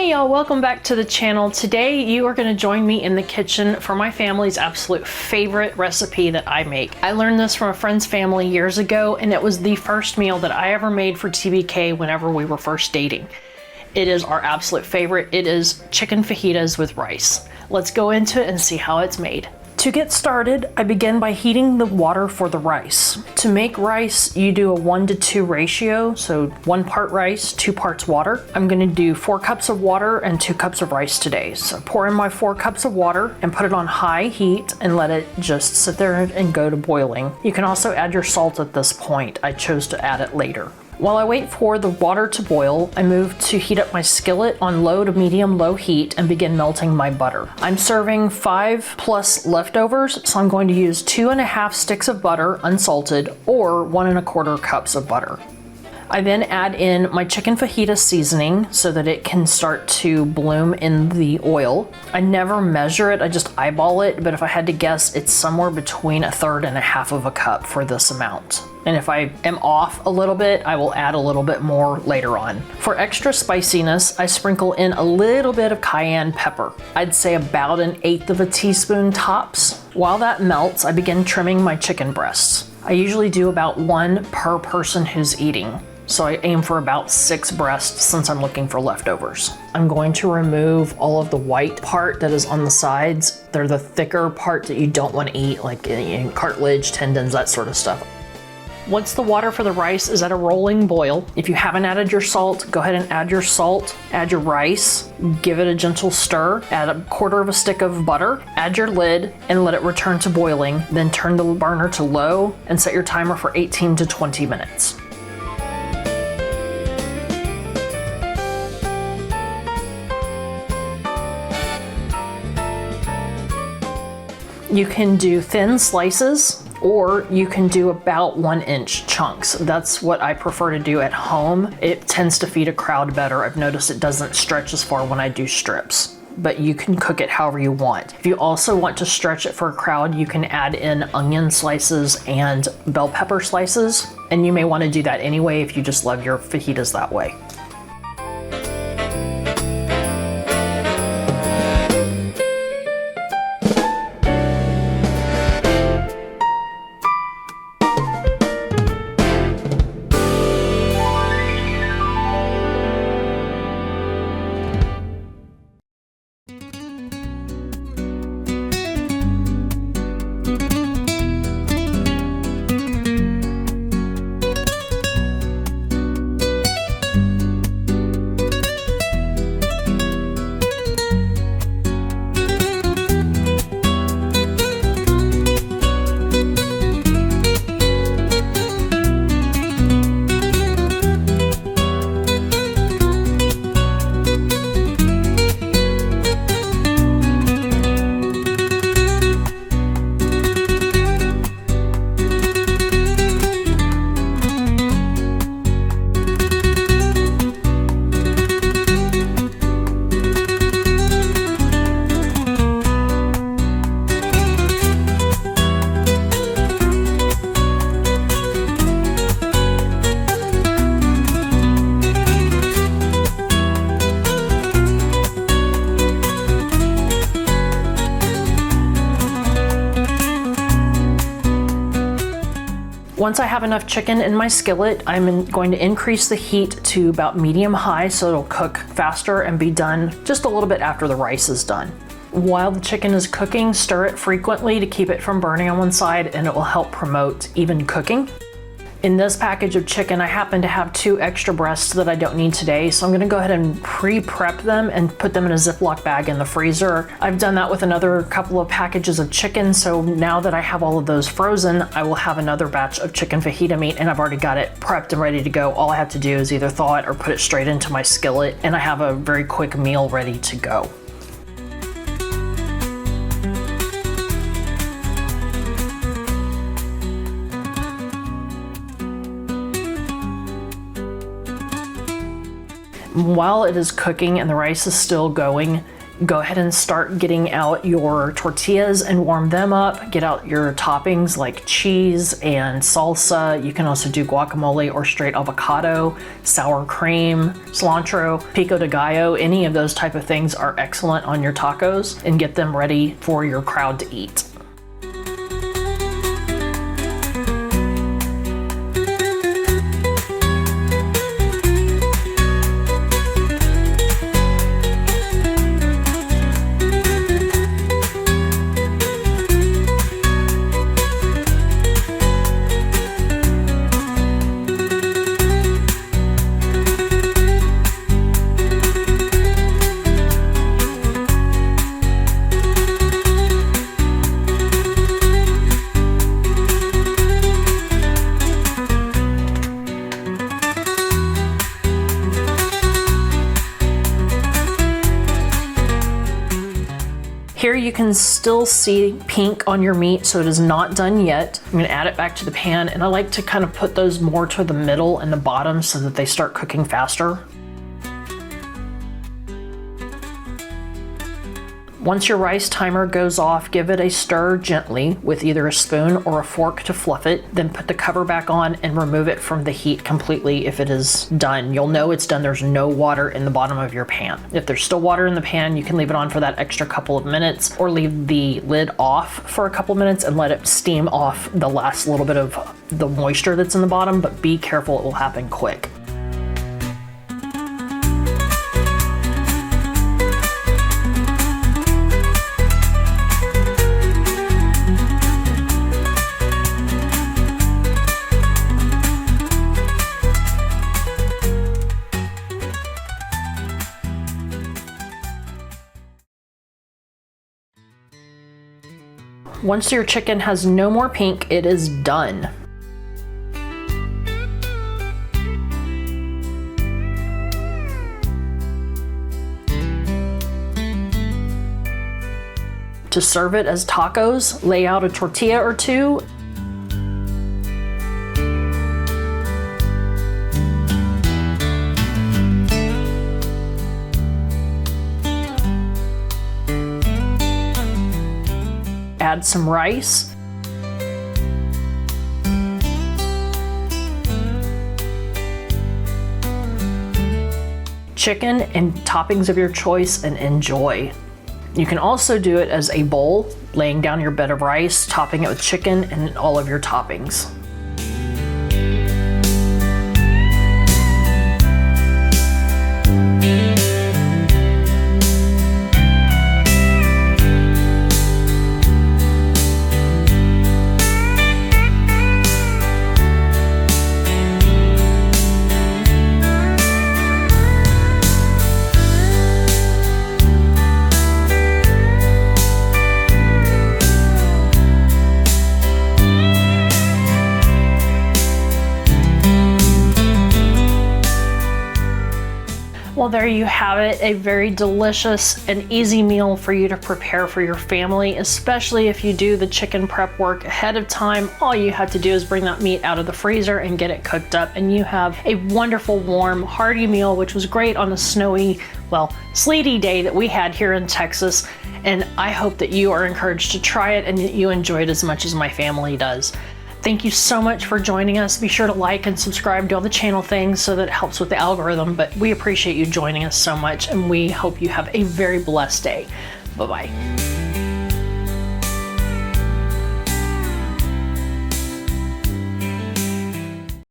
Hey y'all, welcome back to the channel. Today you are going to join me in the kitchen for my family's absolute favorite recipe that I make. I learned this from a friend's family years ago, and it was the first meal that I ever made for TBK whenever we were first dating. It is our absolute favorite. It is chicken fajitas with rice. Let's go into it and see how it's made. To get started, I begin by heating the water for the rice. To make rice, you do a 1:2 ratio, so 1 part rice, 2 parts water. I'm gonna do 4 cups of water and 2 cups of rice today. So pour in my 4 cups of water and put it on high heat and let it just sit there and go to boiling. You can also add your salt at this point. I chose to add it later. While I wait for the water to boil, I move to heat up my skillet on low to medium-low heat and begin melting my butter. I'm serving 5+ leftovers, so I'm going to use 2½ sticks of butter, unsalted, or 1¼ cups of butter. I then add in my chicken fajita seasoning so that it can start to bloom in the oil. I never measure it, I just eyeball it, but if I had to guess, it's somewhere between 1/3 and 1/2 of a cup for this amount. And if I am off a little bit, I will add a little bit more later on. For extra spiciness, I sprinkle in a little bit of cayenne pepper. I'd say about 1/8 teaspoon tops. While that melts, I begin trimming my chicken breasts. I usually do about 1 per person who's eating. So I aim for about 6 breasts since I'm looking for leftovers. I'm going to remove all of the white part that is on the sides. They're the thicker part that you don't want to eat, like cartilage, tendons, that sort of stuff. Once the water for the rice is at a rolling boil, if you haven't added your salt, go ahead and add your salt, add your rice, give it a gentle stir, add 1/4 stick of butter, add your lid, and let it return to boiling. Then turn the burner to low and set your timer for 18 to 20 minutes. You can do thin slices, or you can do about 1-inch chunks. That's what I prefer to do at home. It tends to feed a crowd better. I've noticed it doesn't stretch as far when I do strips, but you can cook it however you want. If you also want to stretch it for a crowd, you can add in onion slices and bell pepper slices, and you may want to do that anyway if you just love your fajitas that way. Once I have enough chicken in my skillet, I'm going to increase the heat to about medium-high so it'll cook faster and be done just a little bit after the rice is done. While the chicken is cooking, stir it frequently to keep it from burning on one side, and it will help promote even cooking. In this package of chicken, I happen to have 2 extra breasts that I don't need today, so I'm gonna go ahead and pre-prep them and put them in a Ziploc bag in the freezer. I've done that with another couple of packages of chicken, so now that I have all of those frozen, I will have another batch of chicken fajita meat, and I've already got it prepped and ready to go. All I have to do is either thaw it or put it straight into my skillet, and I have a very quick meal ready to go. While it is cooking and the rice is still going, Go ahead and start getting out your tortillas and warm them up. Get out your toppings like cheese and salsa. You can also do guacamole or straight avocado, sour cream, cilantro, pico de gallo. Any of those type of things are excellent on your tacos, and get them ready for your crowd to eat. Here you can still see pink on your meat, so it is not done yet. I'm gonna add it back to the pan, and I like to kind of put those more to the middle and the bottom so that they start cooking faster. Once your rice timer goes off, give it a stir gently with either a spoon or a fork to fluff it, then put the cover back on and remove it from the heat completely if it is done. You'll know it's done. There's no water in the bottom of your pan. If there's still water in the pan, you can leave it on for that extra couple of minutes, or leave the lid off for a couple of minutes and let it steam off the last little bit of the moisture that's in the bottom, but be careful, it will happen quick. Once your chicken has no more pink, it is done. To serve it as tacos, lay out a tortilla or two. Add some rice. Chicken and toppings of your choice, and enjoy. You can also do it as a bowl, laying down your bed of rice, topping it with chicken and all of your toppings. Well, there you have it, a very delicious and easy meal for you to prepare for your family, especially if you do the chicken prep work ahead of time. All you have to do is bring that meat out of the freezer and get it cooked up, and you have a wonderful, warm, hearty meal, which was great on the snowy, well, sleety day that we had here in Texas. And I hope that you are encouraged to try it and that you enjoy it as much as my family does. Thank you so much for joining us. Be sure to like and subscribe to all the channel things so that it helps with the algorithm, but we appreciate you joining us so much, and we hope you have a very blessed day. Bye-bye.